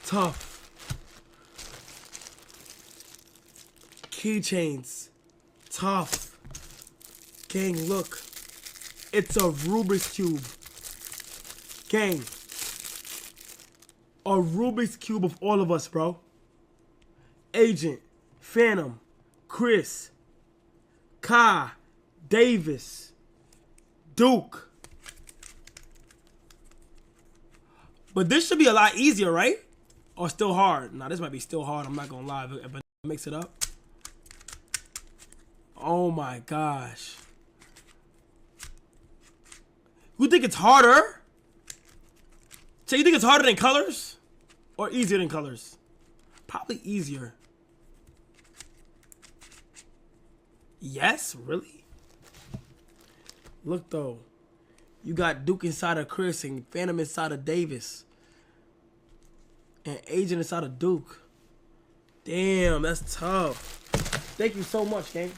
Tough. Keychains. Tough. Gang, look. It's a Rubik's Cube. Gang. A Rubik's Cube of all of us, bro. Agent, Phantom, Chris, Kai, Davis, Duke. But this should be a lot easier, right? Or still hard? Nah, this might be still hard. I'm not gonna lie, if I mix it up. Oh my gosh. You think it's harder? So you think it's harder than colors? Or easier than colors? Probably easier. Yes? Really? Look though. You got Duke inside of Chris and Phantom inside of Davis. And Agent inside of Duke. Damn, that's tough. Thank you so much, gang.